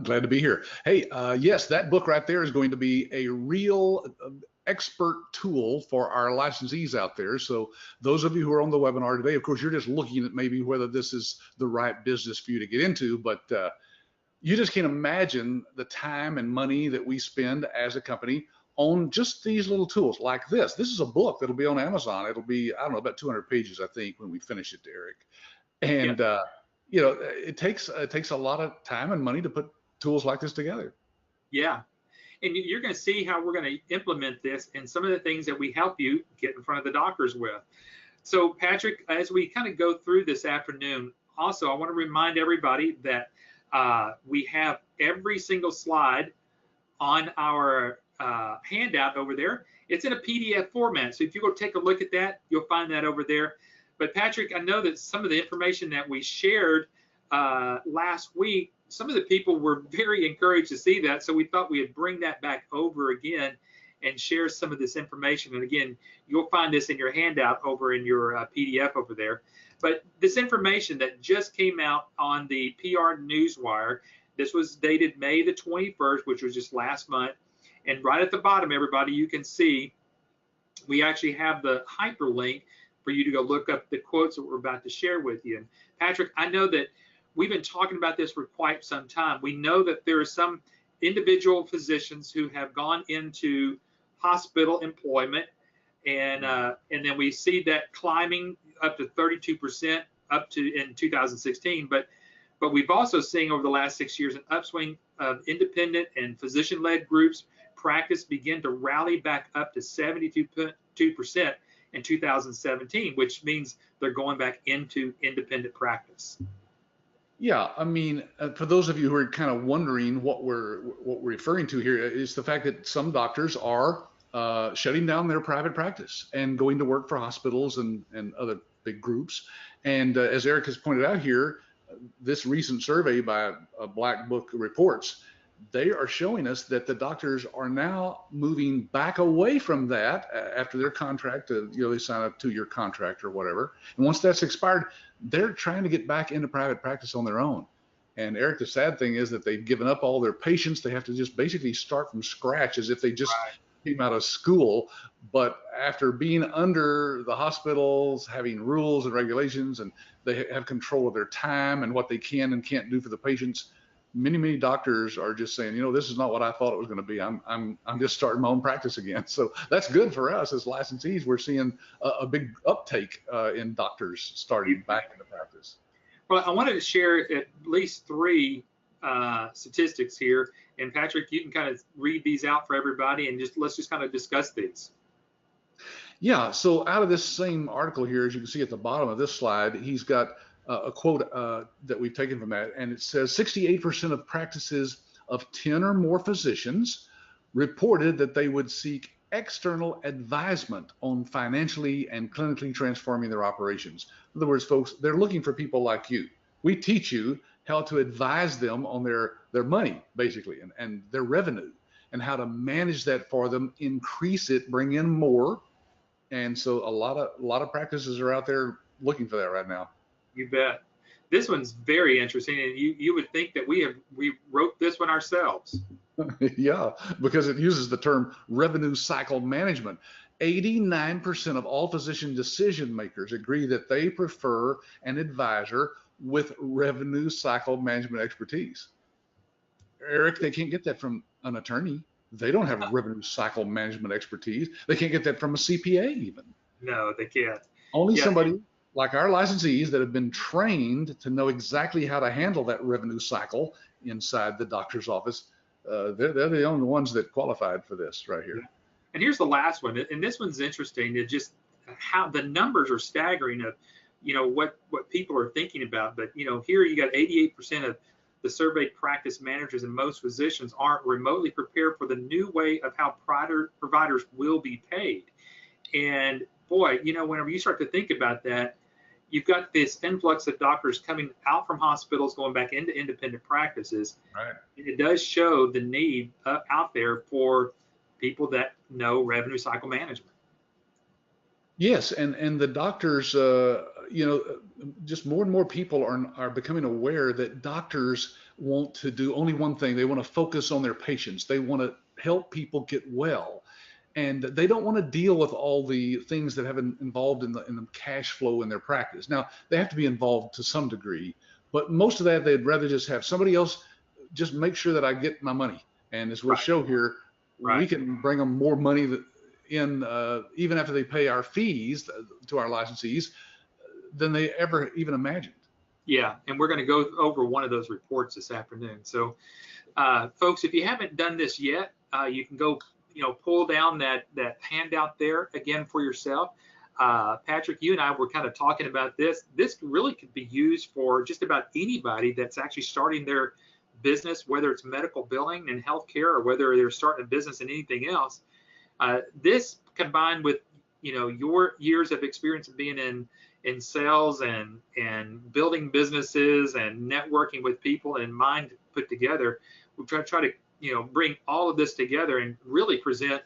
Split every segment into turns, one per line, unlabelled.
Glad to be here. Hey, yes, that book right there is going to be a real expert tool for our licensees out there. So those of you who are on the webinar today, of course, you're just looking at maybe whether this is the right business for you to get into, but you just can't imagine the time and money that we spend as a company on just these little tools like this. This is a book that'll be on Amazon. It'll be, I don't know, about 200 pages, I think, when we finish it, Eric. And you know, it takes a lot of time and money to put tools like this together.
Yeah. And you're going to see how we're going to implement this and some of the things that we help you get in front of the doctors with. So, Patrick, as we kind of go through this afternoon, also, I want to remind everybody that we have every single slide on our handout over there. It's in a PDF format. So if you go take a look at that, you'll find that over there. But Patrick, I know that some of the information that we shared last week, some of the people were very encouraged to see that. So we thought we would bring that back over again and share some of this information. And again, you'll find this in your handout over in your PDF over there. But this information that just came out on the PR Newswire, this was dated May the 21st, which was just last month. And right at the bottom, everybody, you can see we actually have the hyperlink for you to go look up the quotes that we're about to share with you. And Patrick, I know that we've been talking about this for quite some time. We know that there are some individual physicians who have gone into hospital employment, and then we see that climbing up to 32% up to in 2016. But we've also seen over the last 6 years an upswing of independent and physician-led groups practice begin to rally back up to 72% in 2017, which means they're going back into independent practice.
Yeah, I mean, for those of you who are kind of wondering what we're referring to here is the fact that some doctors are shutting down their private practice and going to work for hospitals and other big groups. And as Eric has pointed out here, this recent survey by Black Book Reports, they are showing us that the doctors are now moving back away from that after their contract. They sign a 2-year contract or whatever. And once that's expired, they're trying to get back into private practice on their own. And Eric, the sad thing is that they've given up all their patients. They have to just basically start from scratch as if they just came out of school. But after being under the hospitals, having rules and regulations, and they have control of their time and what they can and can't do for the patients, many doctors are just saying, this is not what I thought it was going to be. I'm just starting my own practice again. So that's good for us as licensees. We're seeing a big uptake in doctors starting back into practice.
Well, I wanted to share at least 3 statistics here, and Patrick, you can kind of read these out for everybody, and let's just kind of discuss these.
Yeah. So out of this same article here, as you can see at the bottom of this slide, he's got a quote that we've taken from that, and it says 68% of practices of 10 or more physicians reported that they would seek external advisement on financially and clinically transforming their operations. In other words, folks, they're looking for people like you. We teach you how to advise them on their money, basically, and their revenue, and how to manage that for them, increase it, bring in more. And so a lot of practices are out there looking for that right now.
You bet. This one's very interesting, and you would think that we wrote this one ourselves.
Yeah, because it uses the term revenue cycle management. 89% of all physician decision makers agree that they prefer an advisor with revenue cycle management expertise. Eric, they can't get that from an attorney. They don't have revenue cycle management expertise. They can't get that from a CPA even.
No, they can't.
Only somebody like our licensees that have been trained to know exactly how to handle that revenue cycle inside the doctor's office, they're the only ones that qualified for this right here.
And here's the last one, and this one's interesting. It just how the numbers are staggering of, what people are thinking about. But here you got 88% of the surveyed practice managers and most physicians aren't remotely prepared for the new way of how providers will be paid. And boy, whenever you start to think about that, you've got this influx of doctors coming out from hospitals, going back into independent practices.
Right.
It does show the need out there for people that know revenue cycle management.
Yes, and the doctors, just more and more people are becoming aware that doctors want to do only one thing. They want to focus on their patients. They want to help people get well, and they don't want to deal with all the things that have been involved in the cash flow in their practice. Now, they have to be involved to some degree, but most of that they'd rather just have somebody else just make sure that I get my money. And as we'll
Right,
show here, we
right.
can bring them more money in even after they pay our fees to our licensees than they ever even imagined.
Yeah, and we're going to go over one of those reports this afternoon. So, folks, if you haven't done this yet, you can go, pull down that handout there again for yourself. Patrick, you and I were kind of talking about this. This really could be used for just about anybody that's actually starting their business, whether it's medical billing and healthcare, or whether they're starting a business in anything else. This combined with your years of experience of being in sales and building businesses and networking with people and mind put together, we try to bring all of this together and really present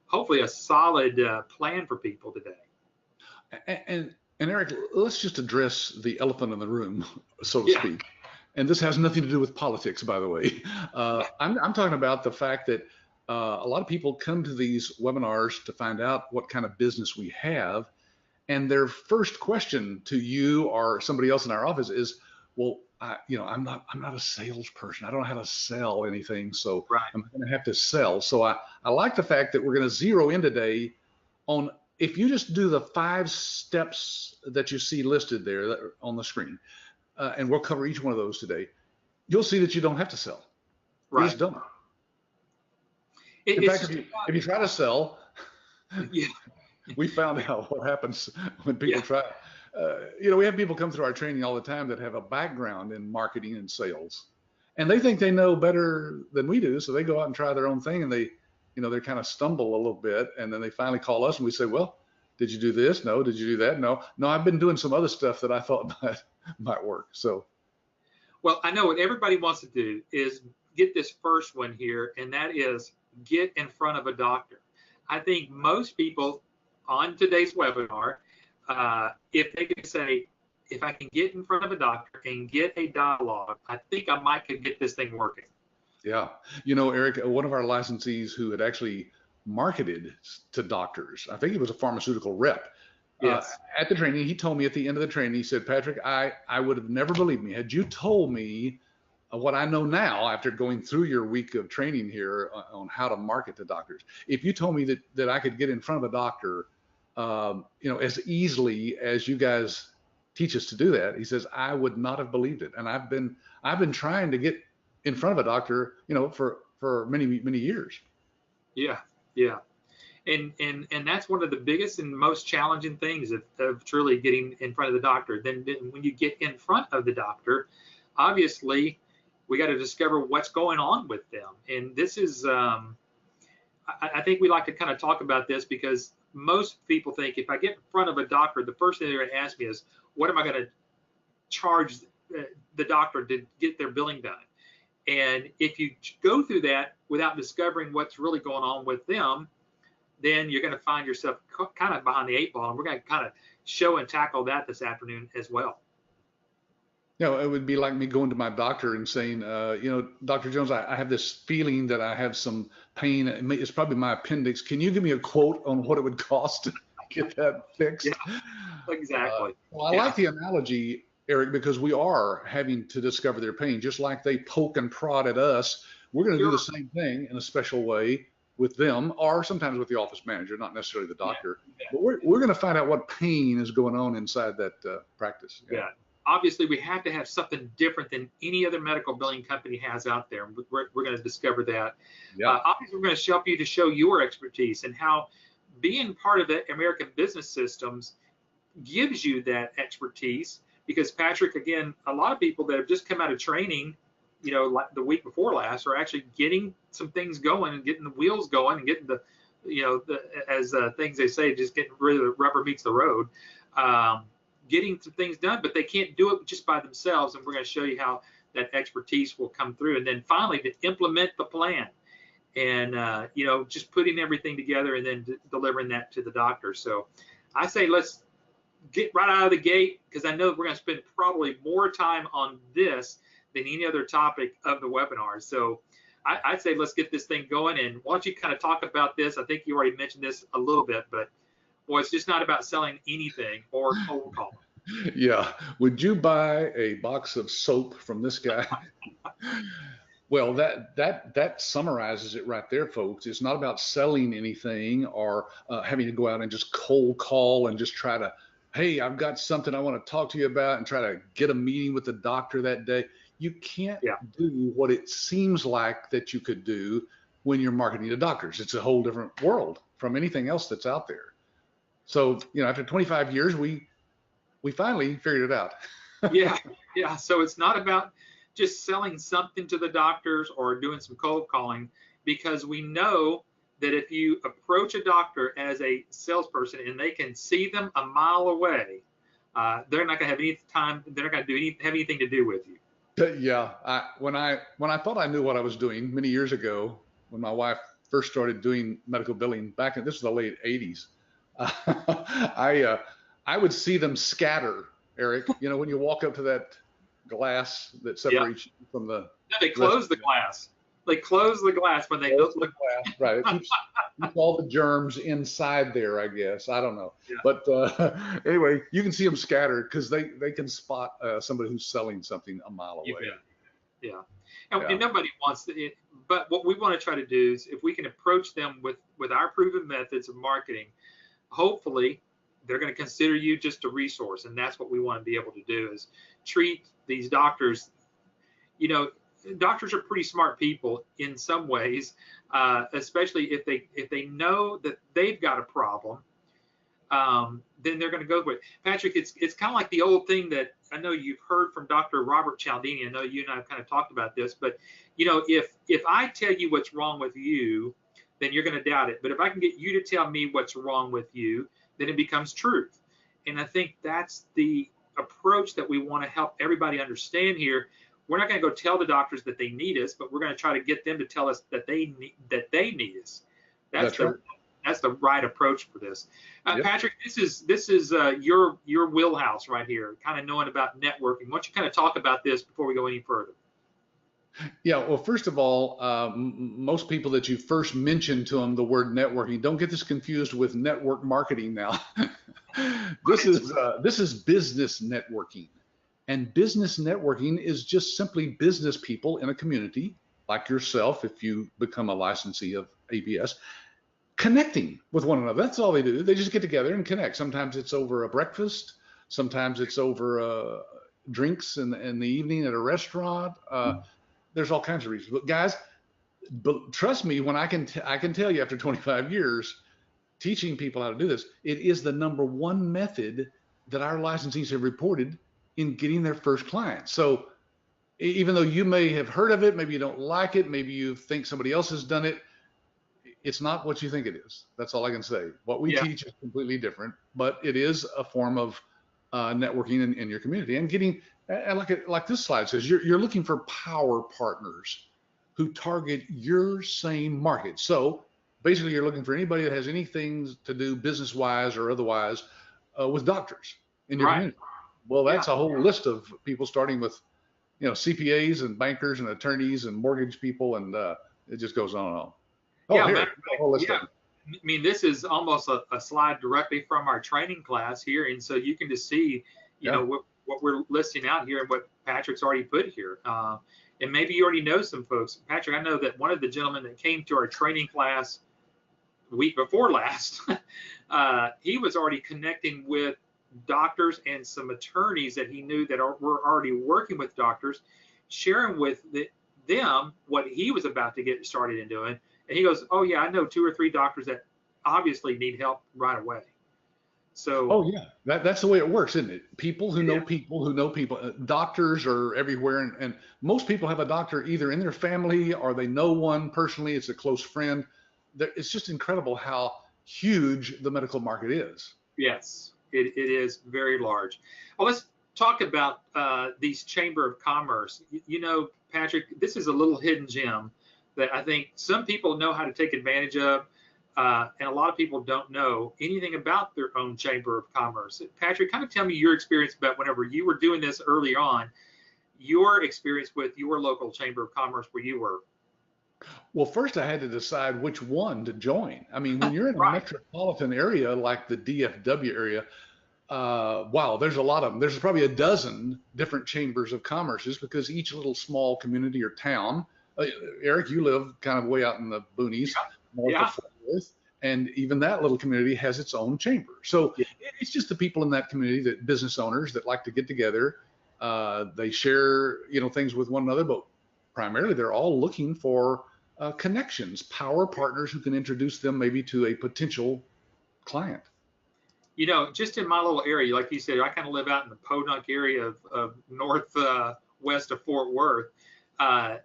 hopefully a solid plan for people today.
And Eric, let's just address the elephant in the room, so to
Yeah.
speak. And this has nothing to do with politics, by the way. I'm talking about the fact that a lot of people come to these webinars to find out what kind of business we have, and their first question to you or somebody else in our office is, "Well, I'm not a salesperson. I don't know how to sell anything, so
Right.
I'm going to have to sell." So I like the fact that we're going to zero in today on if you just do the 5 steps that you see listed there on the screen, and we'll cover each one of those today, you'll see that you don't have to sell. You
Right.
just don't. In
It's
fact,
just
if you try to sell,
yeah.
we found out what happens when people
Yeah.
try. We have people come through our training all the time that have a background in marketing and sales, and they think they know better than we do, so they go out and try their own thing, and they kind of stumble a little bit, and then they finally call us, and we say, "Well, did you do this? No. Did you do that? No. No. I've been doing some other stuff that I thought might work." So
Well, I know what everybody wants to do is get this first one here, and that is get in front of a doctor. I think most people on today's webinar, if they could say, if I can get in front of a doctor and get a dialogue, I think I might could get this thing working.
yeah, Eric, one of our licensees who had actually marketed to doctors, I think he was a pharmaceutical rep.
Yes.
At the training, he told me at the end of the training, he said, "Patrick, I would have never believed me had you told me what I know now after going through your week of training here on how to market to doctors. If you told me that I could get in front of a doctor, as easily as you guys teach us to do that," he says, "I would not have believed it." And I've been trying to get in front of a doctor, for many, many years.
Yeah. Yeah. And that's one of the biggest and most challenging things of truly getting in front of the doctor. Then when you get in front of the doctor, obviously we got to discover what's going on with them. And this is, I think we like to kind of talk about this because most people think if I get in front of a doctor, the first thing they're going to ask me is, what am I going to charge the doctor to get their billing done? And if you go through that without discovering what's really going on with them, then you're going to find yourself kind of behind the 8 ball. And we're going to kind of show and tackle that this afternoon as well.
It would be like me going to my doctor and saying, "Dr. Jones, I have this feeling that I have some pain. It's probably my appendix. Can you give me a quote on what it would cost to get that fixed?"
Yeah, exactly.
Well, I like the analogy, Eric, because we are having to discover their pain. Just like they poke and prod at us, we're going to do the same thing in a special way with them, or sometimes with the office manager, not necessarily the doctor.
Yeah.
But we're going to find out what pain is going on inside that practice.
Yeah. Obviously, we have to have something different than any other medical billing company has out there. We're going to discover that.
Yeah.
Obviously, we're going to help you to show your expertise and how being part of the American business systems gives you that expertise. Because Patrick, again, a lot of people that have just come out of training, like the week before last, are actually getting some things going and getting the wheels going and getting as things they say, just getting rid of the rubber meets the road. Getting some things done, but they can't do it just by themselves. And we're going to show you how that expertise will come through. And then finally, to implement the plan and, just putting everything together and then delivering that to the doctor. So I say let's get right out of the gate, because I know we're going to spend probably more time on this than any other topic of the webinar. So I'd say let's get this thing going. And why don't you kind of talk about this? I think you already mentioned this a little bit, but boy, it's just not about selling anything or cold calling.
Yeah. Would you buy a box of soap from this guy? Well, that summarizes it right there, folks. It's not about selling anything or having to go out and just cold call and just try to, hey, I've got something I want to talk to you about, and try to get a meeting with the doctor that day. You can't
Yeah.
do what it seems like that you could do when you're marketing to doctors. It's a whole different world from anything else that's out there. So, after 25 years, we finally figured it out.
Yeah. Yeah. So it's not about just selling something to the doctors or doing some cold calling, because we know that if you approach a doctor as a salesperson and they can see them a mile away, they're not going to have any time. They're not going to have anything to do with you.
Yeah, when I thought I knew what I was doing many years ago, when my wife first started doing medical billing back in, this was the late 80s, I would see them scatter, Eric. When you walk up to that glass that
Yeah.
separates you from the
No, they close the glass. They close the glass when they look.
glass, right? It keeps all the germs inside there, I guess. I don't know.
Yeah.
But anyway, you can see them scattered because they can spot somebody who's selling something a mile away.
Yeah. And nobody wants it. But what we want to try to do is, if we can approach them with our proven methods of marketing, hopefully they're going to consider you just a resource. And that's what we want to be able to do, is treat these doctors. Doctors are pretty smart people in some ways, especially if they know that they've got a problem. Then they're going to go with it. Patrick, it's kind of like the old thing that I know you've heard from Dr. Robert Cialdini. I know you and I have kind of talked about this, but if I tell you what's wrong with you, then you're going to doubt it. But if I can get you to tell me what's wrong with you, then it becomes truth. And I think that's the approach that we want to help everybody understand here. We're not going to go tell the doctors that they need us, but we're going to try to get them to tell us that they need us. That's the right approach for this.
Yep.
Patrick, this is your wheelhouse right here, kind of knowing about networking. Why don't you kind of talk about this before we go any further?
Yeah, well, first of all, most people that you first mention to them the word networking, don't get this confused with network marketing now. This is business networking. And business networking is just simply business people in a community like yourself, if you become a licensee of ABS, connecting with one another. That's all they do. They just get together and connect. Sometimes it's over a breakfast. Sometimes it's over drinks in the evening at a restaurant. There's all kinds of reasons. But guys, trust me when I can tell you, after 25 years teaching people how to do this, it is the #1 method that our licensees have reported in getting their first client. So even though you may have heard of it, maybe you don't like it, maybe you think somebody else has done it, it's not what you think it is. That's all I can say. What we teach is completely different, but it is a form of networking in your community and getting, like this slide says, you're looking for power partners who target your same market. So basically you're looking for anybody that has anything to do business-wise or otherwise with doctors in your community. Well, that's a whole list of people, starting with, CPAs and bankers and attorneys and mortgage people, and it just goes on and on.
I mean, this is almost a slide directly from our training class here, and so you can just see, what we're listing out here and what Patrick's already put here. And maybe you already know some folks. Patrick, I know that one of the gentlemen that came to our training class the week before last, he was already connecting with doctors and some attorneys that he knew that were already working with doctors, sharing with them what he was about to get started in doing. And he goes, oh yeah, I know 2 or 3 doctors that obviously need help right away. So
oh yeah, that's the way it works, isn't it? People who know people who know people. Doctors are everywhere, and most people have a doctor either in their family or they know one personally. It's a close friend. It's just incredible how huge the medical market is.
Yes, it is very large. Well, let's talk about these Chamber of Commerce. Patrick, this is a little hidden gem that I think some people know how to take advantage of. and a lot of people don't know anything about their own chamber of commerce. Patrick, kind of tell me your experience about whenever you were doing this early on, your experience with your local chamber of commerce where you were.
Well, first I had to decide which one to join. I mean, when you're in a
Right.
metropolitan area like the DFW area, wow, there's a lot of them. There's probably a dozen different chambers of commerces because each little small community or town, uh, Eric, you live kind of way out in the boonies north of
Yeah.
Fort Worth, and even that little community has its own chamber. So
Yeah.
it's just the people in that community, that business owners that like to get together. They share, things with one another, but primarily they're all looking for connections, power partners who can introduce them maybe to a potential client.
Just in my little area, like you said, I kind of live out in the Podunk area of north west of Fort Worth. Uh,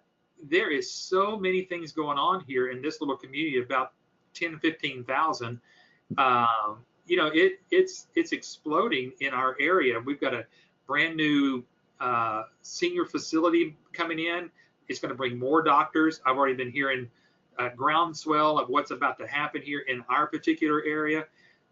there is so many things going on here in this little community, about 10, 15,000. It's exploding in our area. We've got a brand new senior facility coming in. It's going to bring more doctors. I've already been hearing groundswell of what's about to happen here in our particular area.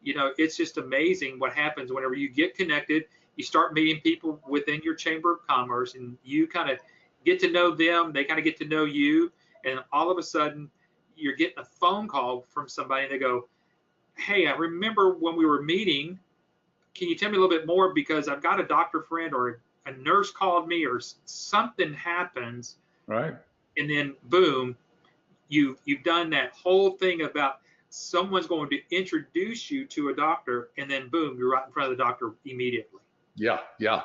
It's just amazing what happens whenever you get connected. You start meeting people within your chamber of commerce, and you kind of get to know them. They kind of get to know you, and all of a sudden, you're getting a phone call from somebody, and they go, "Hey, I remember when we were meeting. Can you tell me a little bit more? Because I've got a doctor friend, or a nurse called me, or something happens."
Right.
And then boom, you've done that whole thing about someone's going to introduce you to a doctor, and then boom, you're right in front of the doctor immediately.
Yeah, yeah.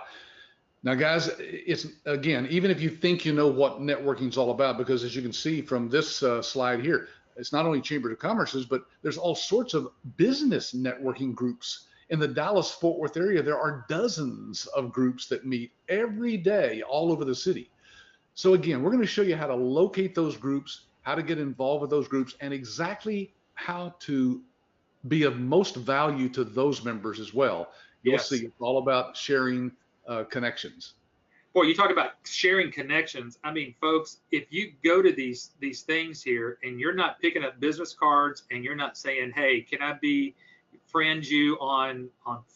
Now, guys, it's again, even if you think you know what networking is all about, because as you can see from this slide here, it's not only chambers of commerces, but there's all sorts of business networking groups in the Dallas-Fort Worth area. There are dozens of groups that meet every day all over the city. So again, we're going to show you how to locate those groups, how to get involved with those groups, and exactly how to be of most value to those members as well. You'll see
Yes.
it's all about sharing connections.
Boy, you talk about sharing connections. I mean, folks, if you go to these things here and you're not picking up business cards and you're not saying, "Hey, can I be friend you on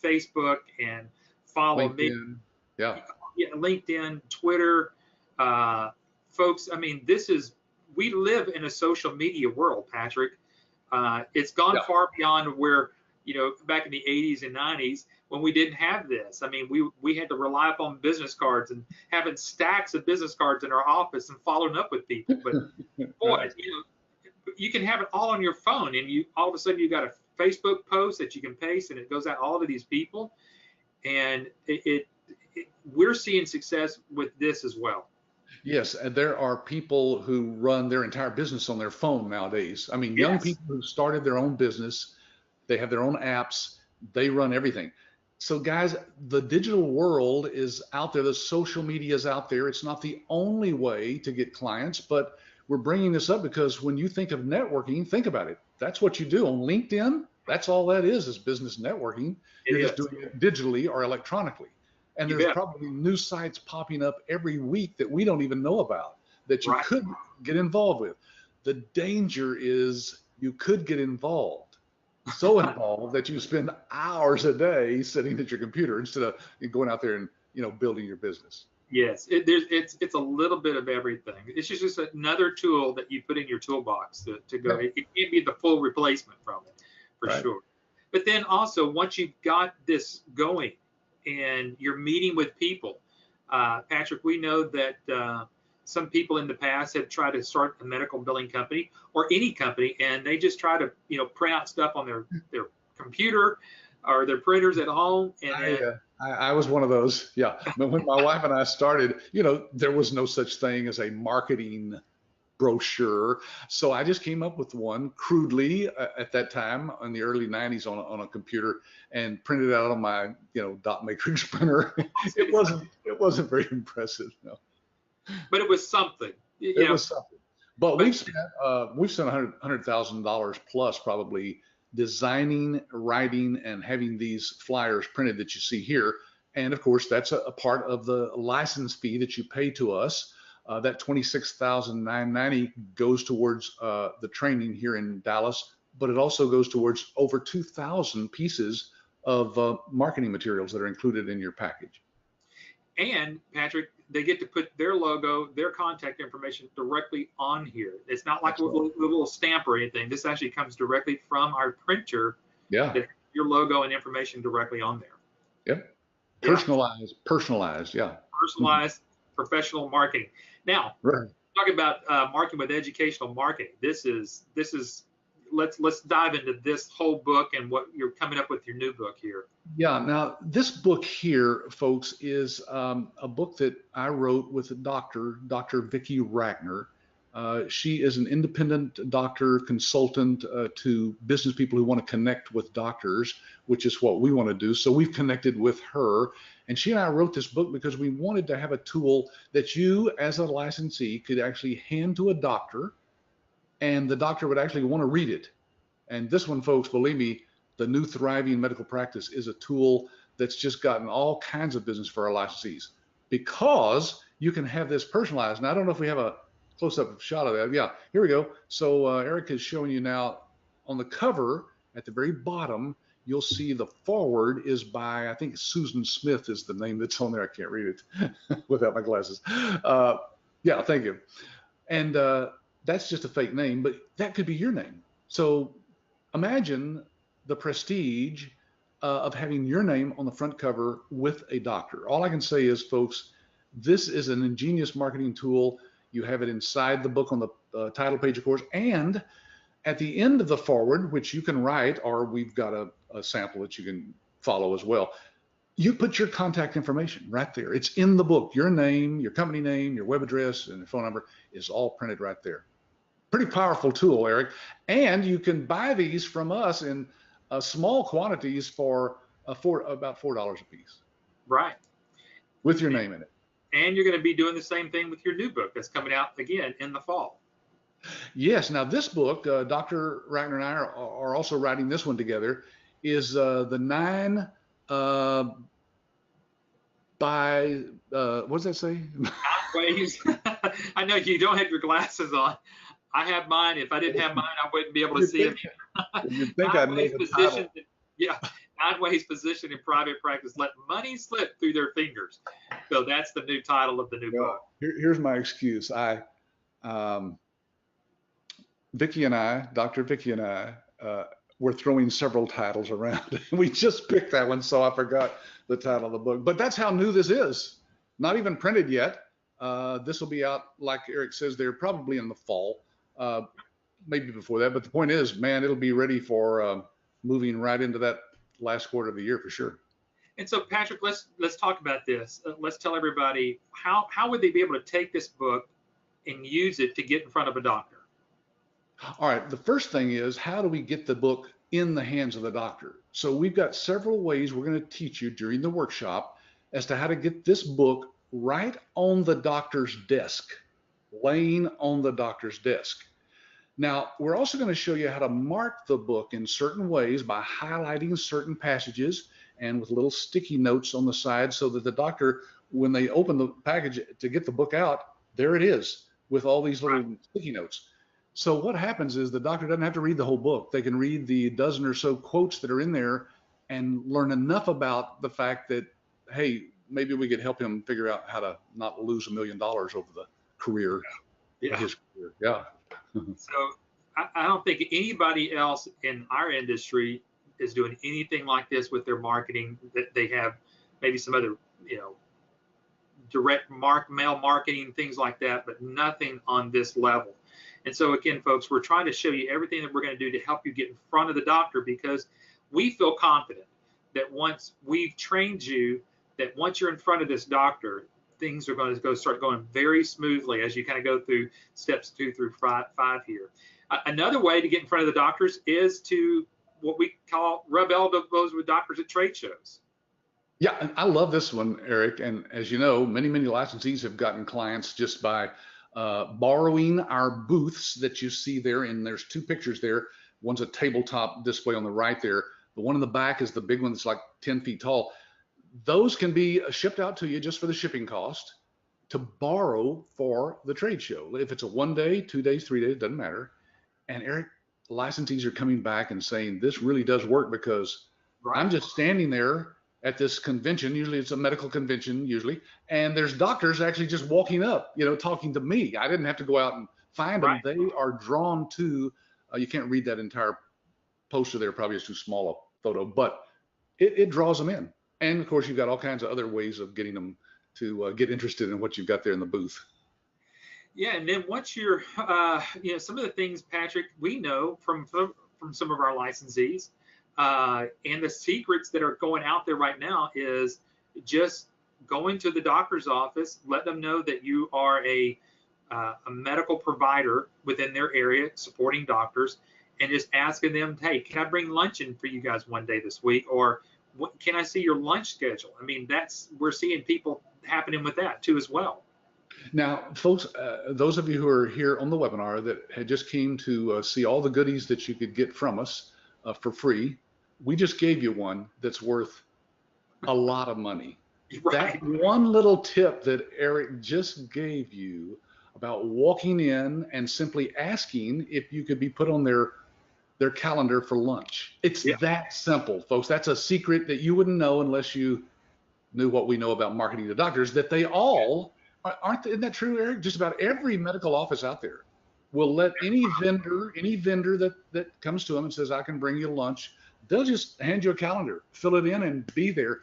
Facebook and follow me?"
LinkedIn. Yeah.
Yeah, LinkedIn, Twitter, uh, folks. I mean, we live in a social media world, Patrick. It's gone
Yeah.
far beyond where, back in the 80s and 90s when we didn't have this. I mean, we had to rely upon business cards and having stacks of business cards in our office and following up with people. But boy,
Right.
you can have it all on your phone, and you all of a sudden you got a Facebook post that you can paste, and it goes out all to these people, and we're seeing success with this as well.
Yes, and there are people who run their entire business on their phone nowadays. I mean, young
Yes.
people who started their own business, they have their own apps, they run everything. So, guys, the digital world is out there, the social media is out there. It's not the only way to get clients, but we're bringing this up because when you think of networking, think about it. That's what you do on LinkedIn. That's all that is business networking.
It
You're just
is.
doing it digitally or electronically. And
You
there's
bet.
probably new sites popping up every week that we don't even know about that you
Right.
could get involved with. The danger is you could get involved, so involved that you spend hours a day sitting at your computer instead of going out there and building your business.
Yes, it's a little bit of everything. It's just another tool that you put in your toolbox to go.
Yeah,
It can't be the full replacement from it, for
right.
sure. But then also, once you've got this going and you're meeting with people, Patrick, we know that some people in the past have tried to start a medical billing company or any company, and they just try to print out stuff on their computer or their printers at home, and
I,
then
uh, I was one of those. Yeah. But when my wife and I started, there was no such thing as a marketing brochure. So I just came up with one crudely at that time in the early 90s on a computer and printed it out on my, dot matrix printer. It wasn't very impressive. No,
but it was something.
it was something. But
But
we've spent $100,000 plus probably designing, writing, and having these flyers printed that you see here. And of course, that's a part of the license fee that you pay to us. That $26,990 goes towards the training here in Dallas. but it also goes towards over 2,000 pieces of marketing materials that are included in your package.
And Patrick, they get to put their logo, their contact information directly on here. It's not like a little stamp or anything. This actually comes directly from our printer.
Yeah.
That your logo and information directly on there.
Yep. Personalized. Yeah.
Personalized professional marketing. Now,
right.
Talking about marketing with educational marketing. This is let's dive into this whole book and what you're coming up with your new book here.
Yeah, now this book here, folks, is a book that I wrote with Dr. Vicki Ragnar. She is an independent doctor consultant to business people who want to connect with doctors, which is what we want to do. So we've connected with her, and she and I wrote this book because we wanted to have a tool that you, as a licensee, could actually hand to a doctor, and the doctor would actually want to read it. And this one, folks, believe me, the new Thriving Medical Practice is a tool that's just gotten all kinds of business for our licensees because you can have this personalized. And I don't know if we have a close-up shot of that. Yeah, here we go. So Eric is showing you now on the cover at the very bottom, you'll see the forward is by, I think Susan Smith is the name that's on there. I can't read it without my glasses. Yeah, thank you. And that's just a fake name, but that could be your name. So imagine the prestige of having your name on the front cover with a doctor. All I can say is, folks, this is an ingenious marketing tool. You have it inside the book on the title page, of course, and at the end of the forward, which you can write, or we've got a sample that you can follow as well. You put your contact information right there. It's in the book. Your name, your company name, your web address, and your phone number is all printed right there. Pretty powerful tool, Eric. And you can buy these from us in small quantities for about $4 a piece.
Right.
With your name in it.
And you're going to be doing the same thing with your new book that's coming out again in the fall.
Yes. Now this book, Dr. Ragnar and I are also writing this one together, is the 9 by what does that say?
9 ways. I know you don't have your glasses on. I have mine. If I didn't have mine, I wouldn't be able to see them.
You'd think I'd make a title.
Yeah, 9 ways positioned in private practice let money slip through their fingers. So that's the new title of the new book.
Here's my excuse. Vicki and I, Dr. Vicki and I, were throwing several titles around. We just picked that one, so I forgot the title of the book. But that's how new this is. Not even printed yet. This will be out, like Eric says, there probably in the fall, maybe before that. But the point is, man, it'll be ready for moving right into that last quarter of the year for sure.
And so, Patrick, let's talk about this. Let's tell everybody how would they be able to take this book and use it to get in front of a doctor?
All right. The first thing is, how do we get the book in the hands of the doctor? So we've got several ways we're going to teach you during the workshop as to how to get this book right on the doctor's desk, laying on the doctor's desk. Now, we're also going to show you how to mark the book in certain ways by highlighting certain passages and with little sticky notes on the side so that the doctor, when they open the package to get the book out, there it is with all these little sticky notes. So what happens is the doctor doesn't have to read the whole book. They can read the dozen or so quotes that are in there and learn enough about the fact that, hey, maybe we could help him figure out how to not lose $1 million over the career. His career. Yeah.
So I don't think anybody else in our industry is doing anything like this with their marketing. That they have maybe some other, direct mail marketing, things like that, but nothing on this level. And so again, folks, we're trying to show you everything that we're going to do to help you get in front of the doctor, because we feel confident that once we've trained you, that once you're in front of this doctor, things are going to start going very smoothly as you kind of go through steps 2 through 5 here. Another way to get in front of the doctors is to what we call rub elbows with doctors at trade shows.
Yeah, and I love this one, Eric. And as you know, many licensees have gotten clients just by borrowing our booths that you see there. And there's 2 pictures there. One's a tabletop display on the right there. The one in the back is the big one that's like 10 feet tall. Those can be shipped out to you just for the shipping cost to borrow for the trade show. If it's a 1 day, 2 days, 3 days, doesn't matter. And Eric, licensees are coming back and saying this really does work, because
Right.
I'm just standing there at this convention. Usually it's a medical convention, usually, and there's doctors actually just walking up, talking to me. I didn't have to go out and find them.
Right.
They are drawn to. You can't read that entire poster there, probably is too small a photo, but it draws them in. And of course, you've got all kinds of other ways of getting them to get interested in what you've got there in the booth.
Yeah, and then once you're, some of the things, Patrick, we know from some of our licensees, and the secrets that are going out there right now is just going to the doctor's office, let them know that you are a medical provider within their area, supporting doctors, and just asking them, hey, can I bring lunch in for you guys one day this week, or can I see your lunch schedule? I mean, we're seeing people happening with that too as well.
Now, folks, those of you who are here on the webinar that had just came to see all the goodies that you could get from us for free, we just gave you one that's worth a lot of money.
Right.
That one little tip that Eric just gave you about walking in and simply asking if you could be put on their calendar for lunch. It's that simple, folks. That's a secret that you wouldn't know unless you knew what we know about marketing to doctors, that they all isn't that true, Eric? Just about every medical office out there will let any vendor that comes to them and says, I can bring you lunch, they'll just hand you a calendar, fill it in, and be there.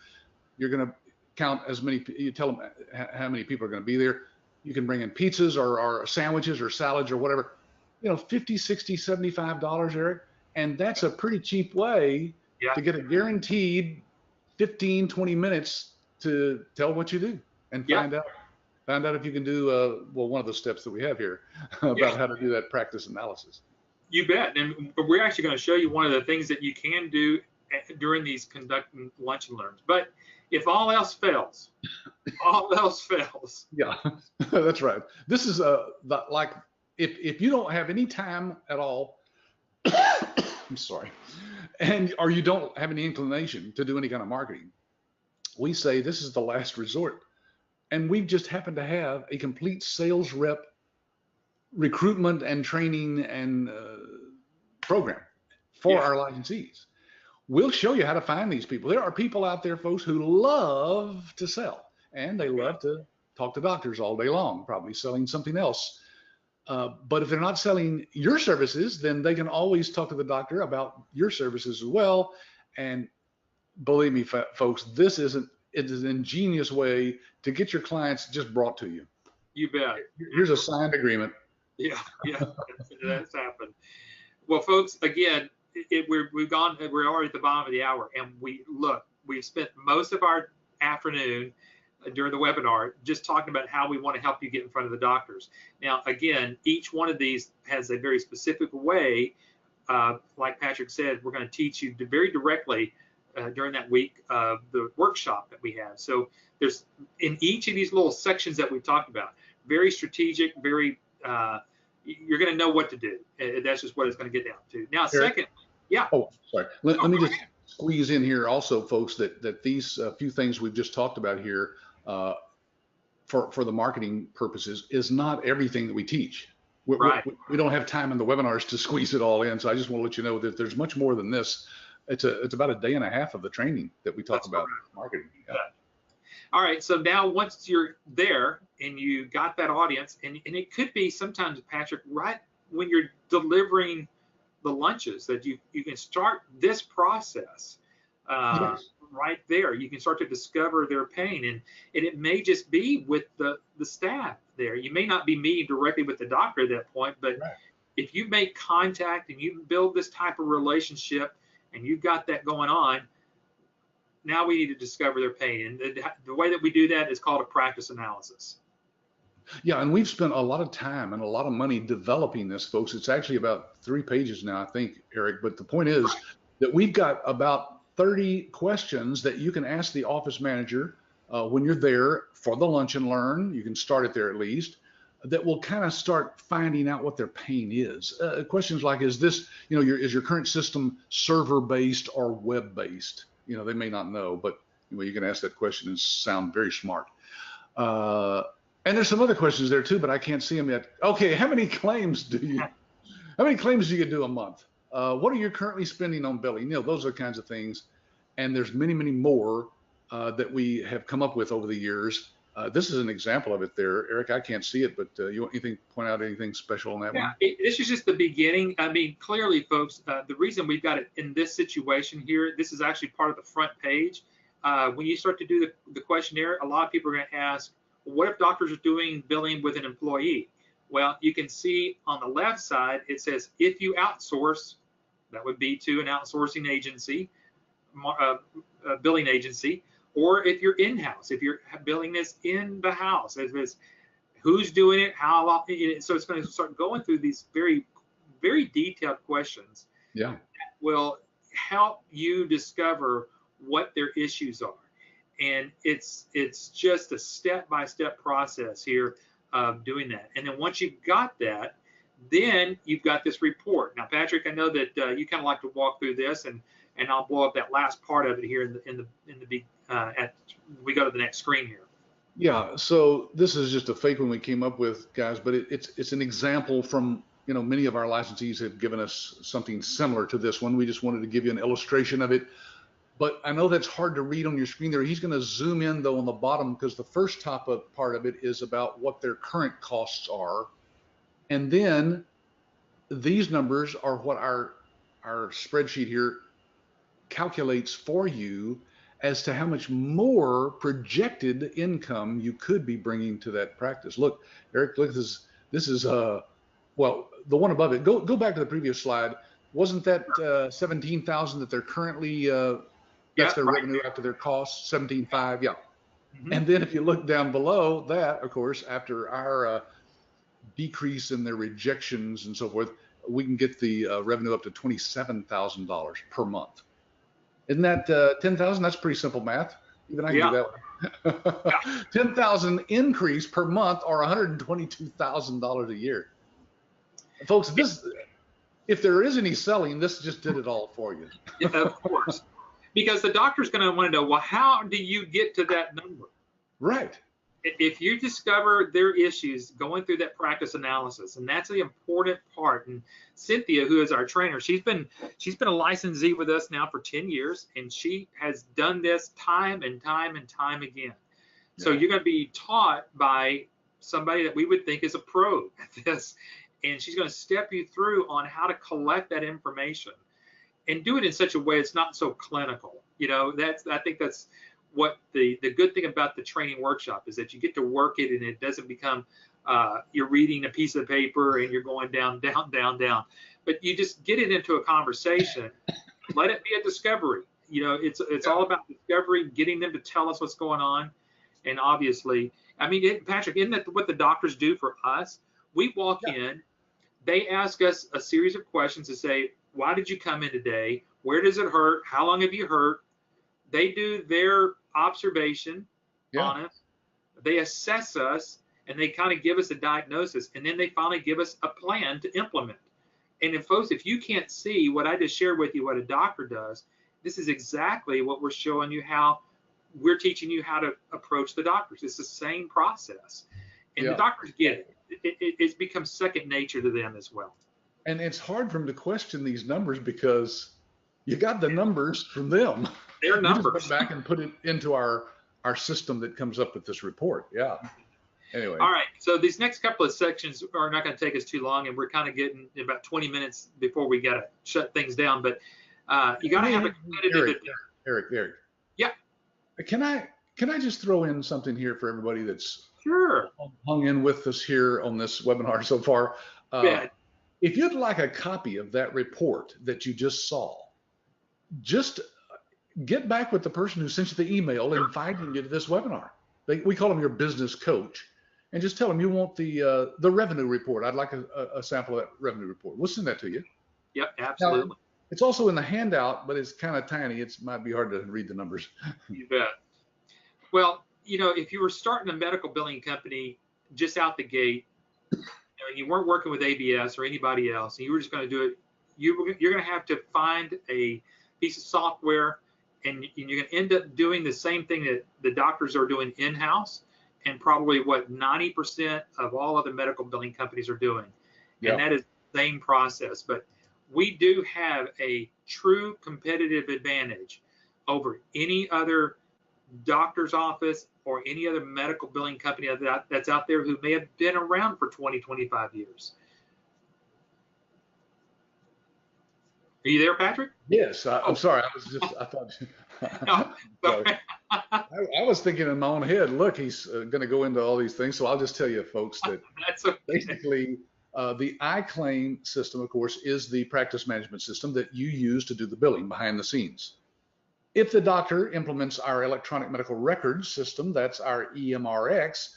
You're going to count as many, you tell them how many people are going to be there. You can bring in pizzas or sandwiches or salads or whatever, $50, $60, $75, Eric. And that's a pretty cheap way to get a guaranteed 15, 20 minutes to tell what you do and find out if you can do, one of the steps that we have here about how to do that practice analysis.
You bet. And we're actually going to show you one of the things that you can do during these conducting lunch and learns. But if all else fails,
Yeah, that's right. This is like if you don't have any time at all, I'm sorry, or you don't have any inclination to do any kind of marketing, we say this is the last resort. And we've just happened to have a complete sales rep recruitment and training and program for our licensees. We'll show you how to find these people. There are people out there, folks, who love to sell, and they love to talk to doctors all day long, probably selling something else. But if they're not selling your services, then they can always talk to the doctor about your services as well. And believe me, folks, it is an ingenious way to get your clients just brought to you.
You bet.
Here's a signed agreement.
Yeah, that's happened. Well, folks, again, we're already at the bottom of the hour, and we've spent most of our afternoon during the webinar just talking about how we want to help you get in front of the doctors. Now, again, each one of these has a very specific way. Like Patrick said, we're going to teach you very directly during that week of the workshop that we have. So there's in each of these little sections that we've talked about, very strategic, very you're going to know what to do. That's just what it's going to get down to. Now, Eric?
Oh, sorry. Let me just squeeze in here also, folks, that these few things we've just talked about here for the marketing purposes is not everything that we teach. We don't have time in the webinars to squeeze it all in. So I just want to let you know that there's much more than this. It's about a day and a half of the training that we talk about marketing. Yeah.
All right. So now once you're there and you got that audience, and it could be sometimes, Patrick, right when you're delivering the lunches, that you can start this process right there. You can start to discover their pain, and it may just be with the staff there. You may not be meeting directly with the doctor at that point, but if you make contact and you build this type of relationship and you've got that going on, now we need to discover their pain. And the way that we do that is called a practice analysis.
Yeah, and we've spent a lot of time and a lot of money developing this, folks. It's actually about 3 pages now, I think, Eric. But the point is that we've got about 30 questions that you can ask the office manager when you're there for the lunch and learn. You can start it there at least. That will kind of start finding out what their pain is. Questions like, is this, is your current system server-based or web-based? They may not know, but you can ask that question and sound very smart. And there's some other questions there too, but I can't see them yet. Okay, how many claims do you get do a month? what are you currently spending on billing? Those are the kinds of things. And there's many, many more that we have come up with over the years. This is an example of it there. Eric, I can't see it, but you want anything, point out anything special on that
Yeah,
one?
this is just the beginning. I mean, clearly, folks, the reason we've got it in this situation here, this is actually part of the front page. When you start to do the questionnaire, a lot of people are going to ask, well, what if doctors are doing billing with an employee? Well, you can see on the left side, it says, if you outsource, that would be to an outsourcing agency, billing agency, or if you're in-house, if you're billing this in the house, if it's who's doing it, how long, so it's going to start going through these very, very detailed questions.
Yeah.
That will help you discover what their issues are. And it's just a step-by-step process here of doing that. And then once you've got that, then you've got this report. Now, Patrick, I know that you kind of like to walk through this, and I'll blow up that last part of it here in the big we go to the next screen here.
Yeah. So this is just a fake one we came up with, guys, but it's an example from many of our licensees have given us something similar to this one. We just wanted to give you an illustration of it. But I know that's hard to read on your screen there. He's going to zoom in, though, on the bottom, because the first top part of it is about what their current costs are. And then these numbers are what our spreadsheet here calculates for you as to how much more projected income you could be bringing to that practice. Look, Eric, look, this is well, the one above it. Go back to the previous slide. Wasn't that 17,000 that they're currently that's their revenue after their costs, 17.5, yeah. Mm-hmm. And then if you look down below that, of course, after our decrease in their rejections and so forth, we can get the revenue up to $27,000 per month. Isn't that 10,000? That's pretty simple math. Even I can do that one. 10,000 increase per month, or $122,000 a year. Folks, this, if there is any selling, this just did it all for you.
Of course. Because the doctor's going to want to know, well, how do you get to that number?
Right.
If you discover their issues going through that practice analysis, and that's the important part. And Cynthia, who is our trainer, she's been a licensee with us now for 10 years, and she has done this time and time and time again. Yeah. So you're going to be taught by somebody that we would think is a pro at this, and she's going to step you through on how to collect that information and do it in such a way it's not so clinical. I think that's what the good thing about the training workshop is, that you get to work it, and it doesn't become you're reading a piece of paper and you're going down, but you just get it into a conversation. Let it be a discovery. It's all about discovery, getting them to tell us what's going on. And obviously, I mean, Patrick, isn't that what the doctors do for us? We walk in, they ask us a series of questions to say, why did you come in today? Where does it hurt? How long have you hurt? They do their observation on us. They assess us, and they kind of give us a diagnosis, and then they finally give us a plan to implement. And if folks, if you can't see what I just shared with you, what a doctor does, this is exactly what we're showing you, how we're teaching you how to approach the doctors. It's the same process. And the doctors get it. It's become second nature to them as well.
And it's hard for them to question these numbers because you got the numbers from them.
Their numbers.
We just went back and put it into our system that comes up with this report. Yeah. Anyway.
All right. So these next couple of sections are not going to take us too long, and we're kind of getting about 20 minutes before we got to shut things down. But you got to have a competitive.
Eric.
Yeah.
Can I just throw in something here for everybody that's
sure
hung in with us here on this webinar so far? If you'd like a copy of that report that you just saw, just get back with the person who sent you the email inviting you to this webinar. We call them your business coach, and just tell them you want the revenue report. I'd like a sample of that revenue report. We'll send that to you.
Yep, absolutely.
Now, it's also in the handout, but it's kind of tiny. It might be hard to read the numbers.
You bet. Well, if you were starting a medical billing company just out the gate, you weren't working with ABS or anybody else, and you were just going to do it, you're going to have to find a piece of software, and you're going to end up doing the same thing that the doctors are doing in-house, and probably what 90% of all other medical billing companies are doing. And that is the same process. But we do have a true competitive advantage over any other doctor's office or any other medical billing company that's out there who may have been around for 20, 25 years. Are you there, Patrick?
Yes, I'm
Oh,
sorry. I thought,
no,
sorry.
sorry.
I was thinking in my own head, look, he's going to go into all these things. So I'll just tell you, folks, that
That's okay.
basically the iClaim system, of course, is the practice management system that you use to do the billing behind the scenes. If the doctor implements our electronic medical records system, that's our EMRX,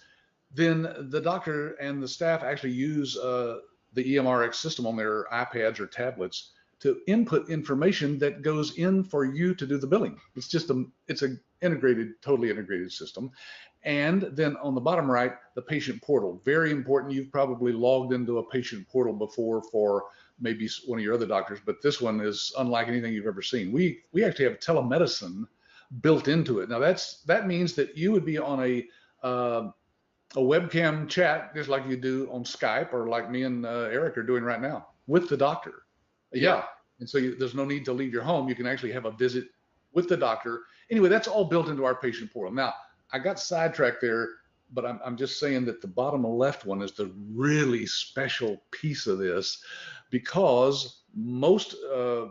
then the doctor and the staff actually use the EMRX system on their iPads or tablets to input information that goes in for you to do the billing. It's a integrated, totally integrated system. And then on the bottom right, the patient portal, very important. You've probably logged into a patient portal before for maybe one of your other doctors, but this one is unlike anything you've ever seen. We actually have telemedicine built into it. Now that means that you would be on a webcam chat just like you do on Skype, or like me and Eric are doing right now with the doctor. Yeah. And so there's no need to leave your home. You can actually have a visit with the doctor. Anyway, that's all built into our patient portal. Now, I got sidetracked there, but I'm just saying that the bottom left one is the really special piece of this, because most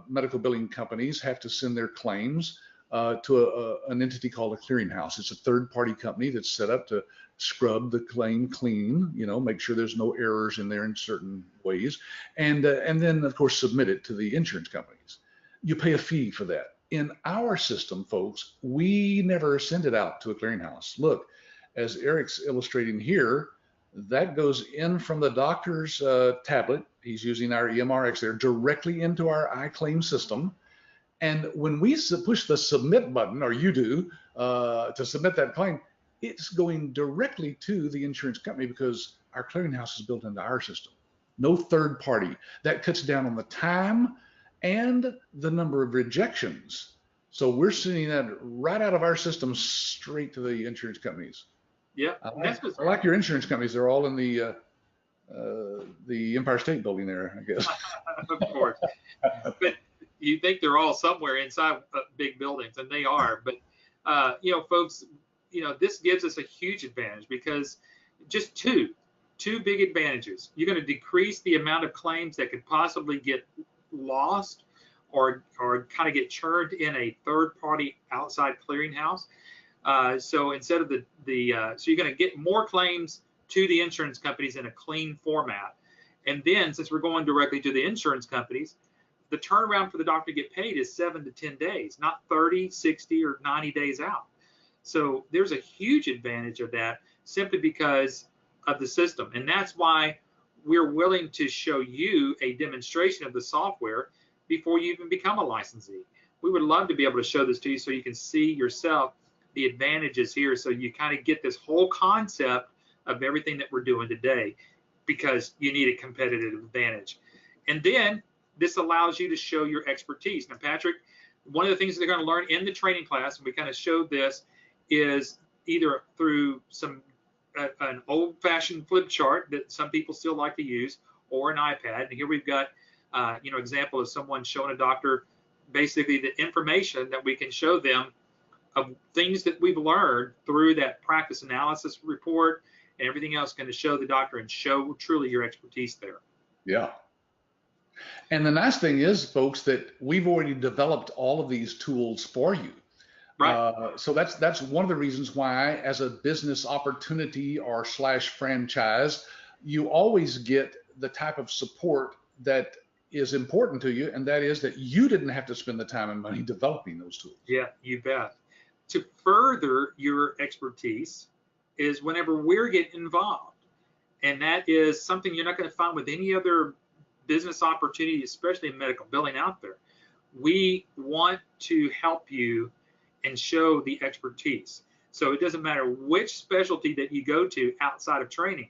medical billing companies have to send their claims to an entity called a clearinghouse. It's a third-party company that's set up to scrub the claim clean, make sure there's no errors in there in certain ways, and then of course submit it to the insurance companies. You pay a fee for that. In our system, folks, we never send it out to a clearinghouse. Look, as Eric's illustrating here, that goes in from the doctor's tablet. He's using our EMRX there directly into our iClaim system. And when we push the submit button, or you do, to submit that claim, it's going directly to the insurance company because our clearinghouse is built into our system. No third party. That cuts down on the time and the number of rejections. So we're sending that right out of our system straight to the insurance companies.
Yeah,
I like your insurance companies. They're all in the Empire State Building there, I guess.
Of course. But you think they're all somewhere inside big buildings, and they are. But folks, this gives us a huge advantage, because just two big advantages. You're going to decrease the amount of claims that could possibly get lost or kind of get churned in a third-party outside clearinghouse. So instead of so you're going to get more claims to the insurance companies in a clean format. And then, since we're going directly to the insurance companies, the turnaround for the doctor to get paid is 7 to 10 days, not 30, 60, or 90 days out. So there's a huge advantage of that, simply because of the system. And that's why we're willing to show you a demonstration of the software before you even become a licensee. We would love to be able to show this to you so you can see yourself the advantages here, so you kind of get this whole concept of everything that we're doing today, because you need a competitive advantage. And then this allows you to show your expertise. Now, Patrick, one of the things they're going to learn in the training class, and we kind of showed this, is either through an old-fashioned flip chart that some people still like to use, or an iPad. And here we've got example of someone showing a doctor basically the information that we can show them of things that we've learned through that practice analysis report, and everything else going to show the doctor and show truly your expertise there.
Yeah. And the nice thing is, folks, that we've already developed all of these tools for you.
Right.
So that's one of the reasons why, as a business opportunity or /franchise, you always get the type of support that is important to you, and that is that you didn't have to spend the time and money developing those tools.
Yeah, you bet. To further your expertise is whenever we're getting involved. And that is something you're not going to find with any other business opportunity, especially in medical billing out there. We want to help you and show the expertise. So it doesn't matter which specialty that you go to outside of training.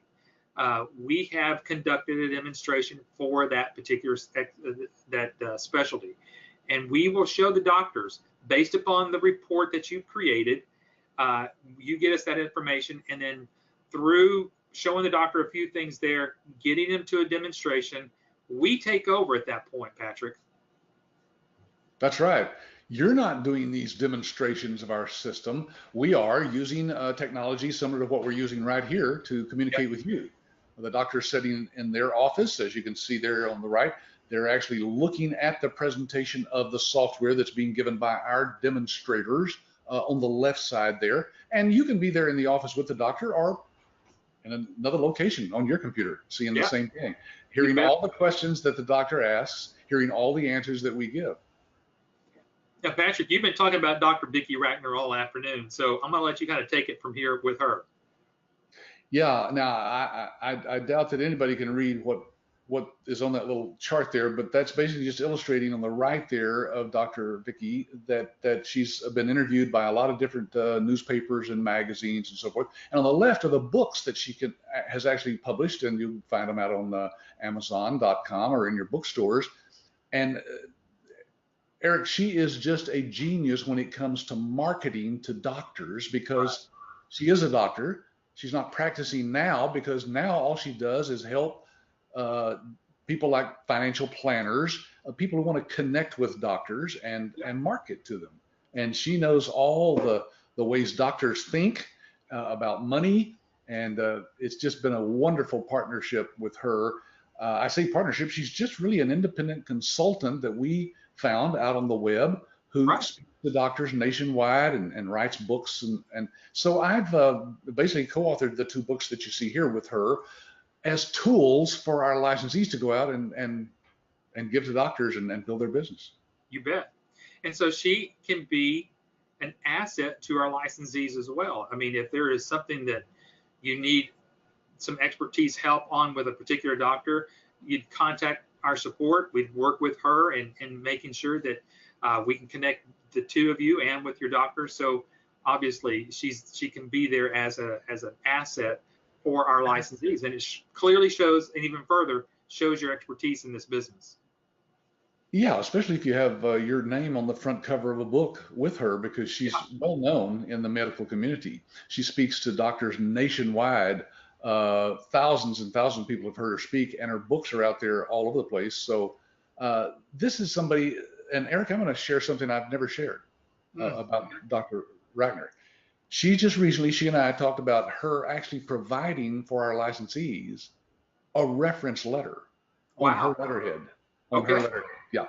We have conducted a demonstration for that particular specialty. And we will show the doctors, based upon the report that you've created, you get us that information, and then through showing the doctor a few things there, getting them to a demonstration, We take over at that point, Patrick.
That's right. You're not doing these demonstrations of our system. We are using technology similar to what we're using right here to communicate with you. The doctor's sitting in their office, as you can see there on the right. They're actually looking at the presentation of the software that's being given by our demonstrators on the left side there. And you can be there in the office with the doctor or in another location on your computer, seeing the
Yeah,
same thing,
you
hearing
bet.
all the questions that the doctor asks, hearing all the answers that we give.
Now, Patrick, you've been talking about Dr. Vicki Ratner all afternoon, so I'm going to let you kind of take it from here with her.
Yeah, now I doubt that anybody can read what is on that little chart there, but that's basically just illustrating on the right there of Dr. Vicki that she's been interviewed by a lot of different newspapers and magazines and so forth. And on the left are the books that she has actually published, and you can find them out on Amazon.com or in your bookstores. And Eric, she is just a genius when it comes to marketing to doctors because she is a doctor. She's not practicing now because now all she does is help uh, people like financial planners, people who want to connect with doctors and market to them. And she knows all the ways doctors think about money. And it's just been a wonderful partnership with her. I say partnership, she's just really an independent consultant that we found out on the web who
Right.
speaks to doctors nationwide and writes books. And so I've basically co-authored the two books that you see here with her as tools for our licensees to go out and give to doctors and build their business.
You bet. And so she can be an asset to our licensees as well. I mean, if there is something that you need some expertise help on with a particular doctor, you'd contact our support. We'd work with her and making sure that we can connect the two of you and with your doctor. So obviously she can be there as an asset for our licensees, and it clearly shows, and even further shows your expertise in this business.
Yeah, especially if you have your name on the front cover of a book with her, because she's well known in the medical community. She speaks to doctors nationwide. Thousands and thousands of people have heard her speak, and her books are out there all over the place. So this is somebody, and Eric, I'm going to share something I've never shared about Dr. Ratner. She just recently, she and I talked about her actually providing for our licensees a reference letter on her
Wow.
letterhead. On her
Okay.
letterhead. Yeah.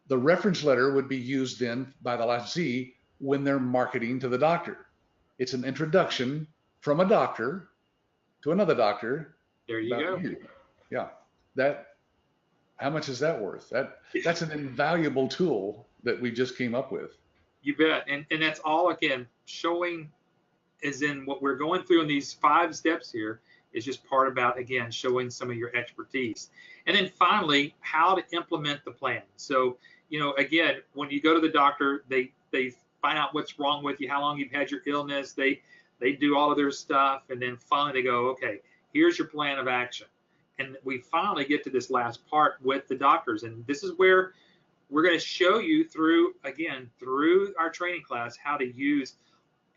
The reference letter would be used then by the licensee when they're marketing to the doctor. It's an introduction from a doctor to another doctor
There you
about
go.
you. Yeah. That, how much is that worth? That's an invaluable tool that we just came up with.
You bet. And that's all, again, showing, as in what we're going through in these 5 steps here is just part about, again, showing some of your expertise. And then finally, how to implement the plan. So, again, when you go to the doctor, they find out what's wrong with you, how long you've had your illness. They do all of their stuff. And then finally they go, okay, here's your plan of action. And we finally get to this last part with the doctors. And this is where we're going to show you through our training class, how to use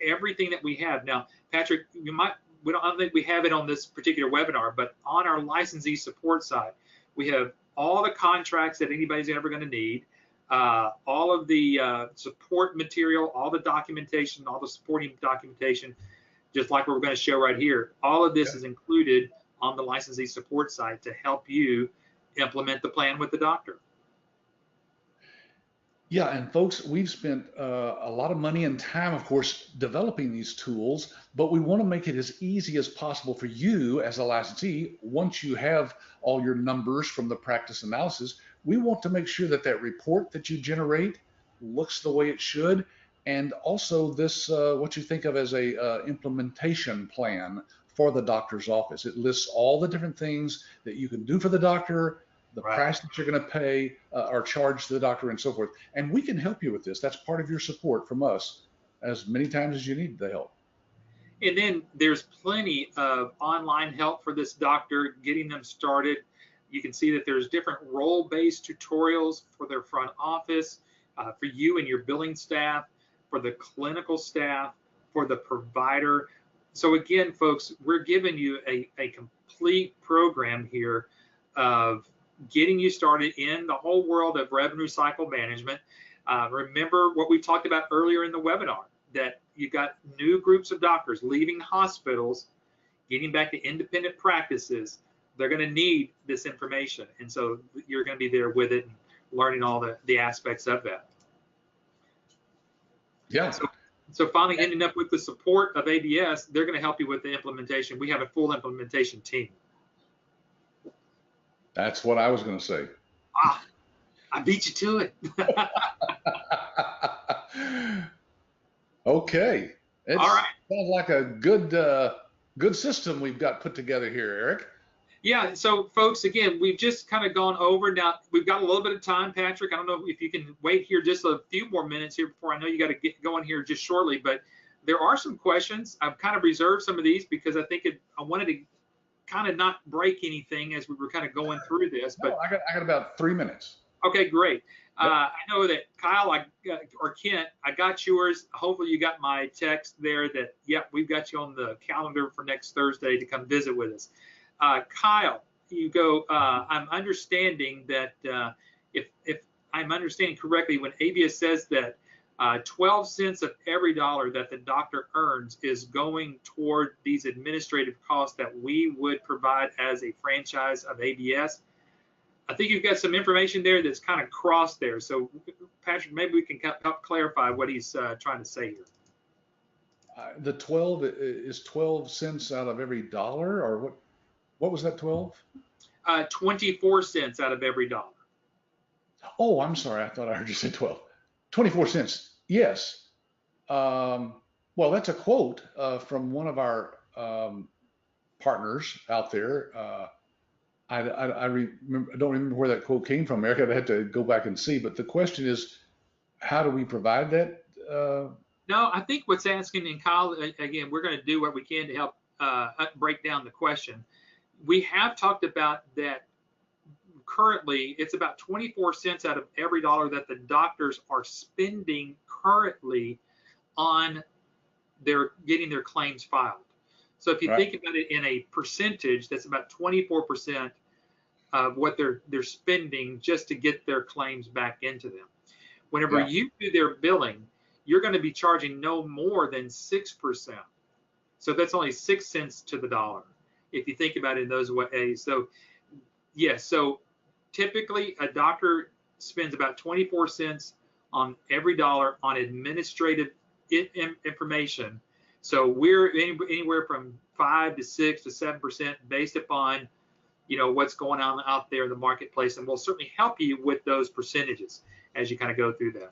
everything that we have. Now, Patrick, I don't think we have it on this particular webinar, but on our licensee support side, we have all the contracts that anybody's ever going to need, all of the support material, all the documentation, all the supporting documentation, just like what we're going to show right here. All of this is included on the licensee support side to help you implement the plan with the doctor.
Yeah, and folks, we've spent a lot of money and time, of course, developing these tools, but we want to make it as easy as possible for you as a licensee. Once you have all your numbers from the practice analysis, we want to make sure that that report that you generate looks the way it should. And also this, what you think of as a implementation plan for the doctor's office. It lists all the different things that you can do for the doctor, the price that you're going to pay or charge to the doctor, and so forth. And we can help you with this. That's part of your support from us as many times as you need the help.
And then there's plenty of online help for this doctor, getting them started. You can see that there's different role-based tutorials for their front office, for you and your billing staff, for the clinical staff, for the provider. So again, folks, we're giving you a complete program here of getting you started in the whole world of revenue cycle management. Remember what we talked about earlier in the webinar, that you've got new groups of doctors leaving hospitals, getting back to independent practices. They're going to need this information. And so you're going to be there with it and learning all the aspects of that.
Yeah.
So finally, ending up with the support of ABS, they're going to help you with the implementation. We have a full implementation team.
That's what I was going to say.
Ah, I beat you to it.
Okay. All
right.
Sounds like a good system we've got put together here, Eric.
Yeah, so folks, again, we've just kind of gone over. Now, we've got a little bit of time, Patrick. I don't know if you can wait here just a few more minutes here before I know you got to get going here just shortly, but there are some questions. I've kind of reserved some of these because I think I wanted to kind of not break anything as we were kind of going through this. But
no, I got about 3 minutes.
Okay, great.
Yep.
I know that Kyle or Kent, I got yours. Hopefully you got my text there that, yep, we've got you on the calendar for next Thursday to come visit with us. Kyle, you go, I'm understanding that if I'm understanding correctly, when ABS says that 12 cents of every dollar that the doctor earns is going toward these administrative costs that we would provide as a franchise of ABS, I think you've got some information there that's kind of crossed there. So, Patrick, maybe we can help clarify what he's trying to say here.
The 12 is 12 cents out of every dollar, or what? What was that 12?
24 cents out of every dollar.
Oh, I'm sorry. I thought I heard you say 12. 24 cents. Yes. Well, that's a quote from one of our partners out there. I don't remember where that quote came from, Eric. I'd have to go back and see. But the question is, how do we provide that?
No, I think what's asking, and Kyle, again, we're going to do what we can to help break down the question. We have talked about that currently it's about 24 cents out of every dollar that the doctors are spending currently on getting their claims filed. So if you think about it in a percentage, that's about 24% of what they're spending just to get their claims back into them. Whenever you do their billing, you're going to be charging no more than 6%. So that's only 6 cents to the dollar, if you think about it in those ways. So yes, so typically a doctor spends about 24 cents on every dollar on administrative information. So we're anywhere from 5 to 6 to 7% based upon, what's going on out there in the marketplace, and we'll certainly help you with those percentages as you kind of go through that.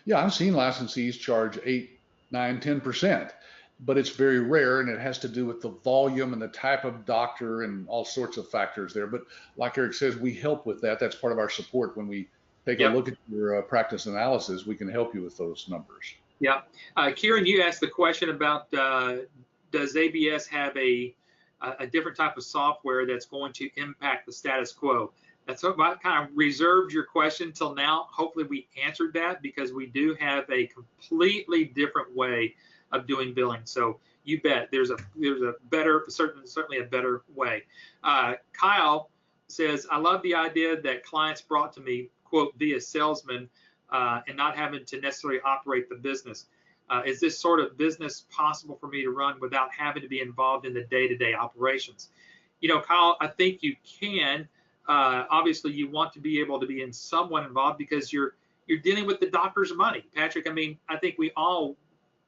Yeah, I've seen licensees charge 8, 9, 10%, but it's very rare, and it has to do with the volume and the type of doctor and all sorts of factors there. But like Eric says, we help with that. That's part of our support. When we take a look at your practice analysis, we can help you with those numbers. Yeah.
Kieran, you asked the question about does ABS have a different type of software that's going to impact the status quo? That's what I kind of reserved your question till now. Hopefully we answered that, because we do have a completely different way of doing billing. So you bet there's a better, certainly a better way. Kyle says, I love the idea that clients brought to me, quote, via salesman, and not having to necessarily operate the business. Is this sort of business possible for me to run without having to be involved in the day-to-day operations? Kyle, I think you can. Obviously, you want to be able to be in somewhat involved because you're dealing with the doctor's money. Patrick, I think we all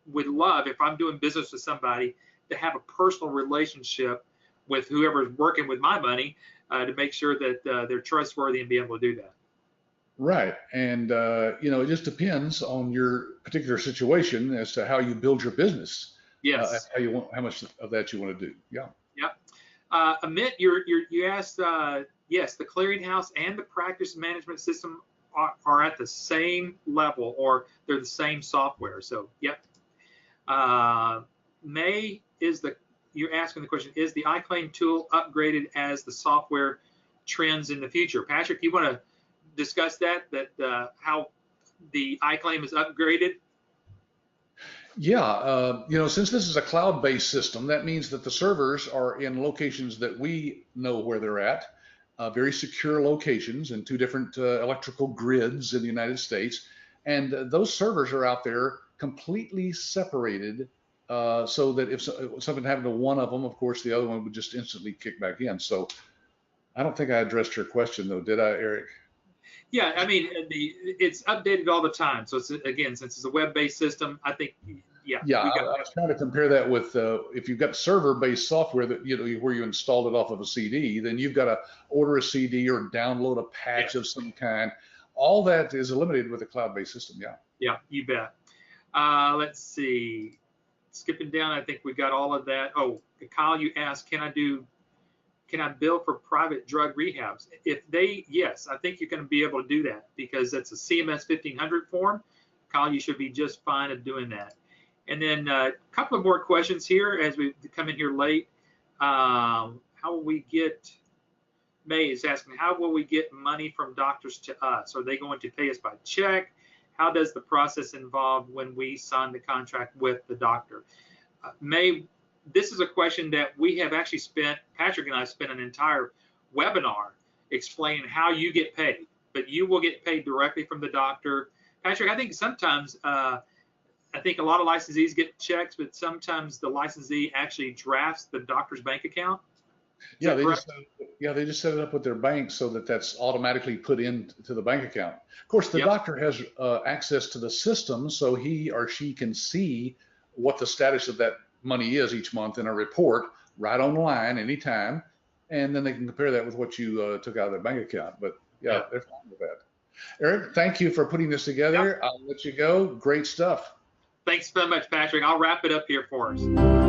would love, if I'm doing business with somebody, to have a personal relationship with whoever's working with my money to make sure that they're trustworthy and be able to do that.
Right. And, it just depends on your particular situation as to how you build your business.
Yes.
How much of that you want to do. Yeah.
Yeah. Amit, you asked, yes, the clearinghouse and the practice management system are at the same level, or they're the same software. So, yep. May, you're asking the question, is the iClaim tool upgraded as the software trends in the future? Patrick, you want to discuss that how the iClaim is upgraded?
Yeah, since this is a cloud-based system, that means that the servers are in locations that we know where they're at. very secure locations in 2 different electrical grids in the United States. And those servers are out there completely separated, so that if something happened to one of them, of course, the other one would just instantly kick back in. So I don't think I addressed your question, though, did I, Eric?
Yeah, I mean, it's updated all the time. So it's, again, since it's a web-based system, I think, yeah,
Yeah,
we got
I was trying to compare that with if you've got server-based software that where you installed it off of a CD, then you've got to order a CD or download a patch of some kind. All that is eliminated with a cloud-based system. Yeah.
Yeah, you bet. Let's see. Skipping down, I think we got all of that. Oh, Kyle, you asked, can I bill for private drug rehabs? Yes, I think you're going to be able to do that because that's a CMS 1500 form. Kyle, you should be just fine at doing that. And then a couple of more questions here as we come in here late. How will we get, May is asking, how will we get money from doctors to us? Are they going to pay us by check? How does the process involve when we sign the contract with the doctor? May, this is a question that we have actually Patrick and I spent an entire webinar explaining how you get paid, but you will get paid directly from the doctor. Patrick, I think sometimes, I think a lot of licensees get checks, but sometimes the licensee actually drafts the doctor's bank account.
Yeah, they just set it up with their bank so that that's automatically put into the bank account. Of course, the doctor has access to the system, so he or she can see what the status of that money is each month in a report right online anytime, and then they can compare that with what you took out of their bank account. But yeah, they're fine with that. Eric, thank you for putting this together. I'll let you go. Great stuff.
Thanks so much, Patrick. I'll wrap it up here for us.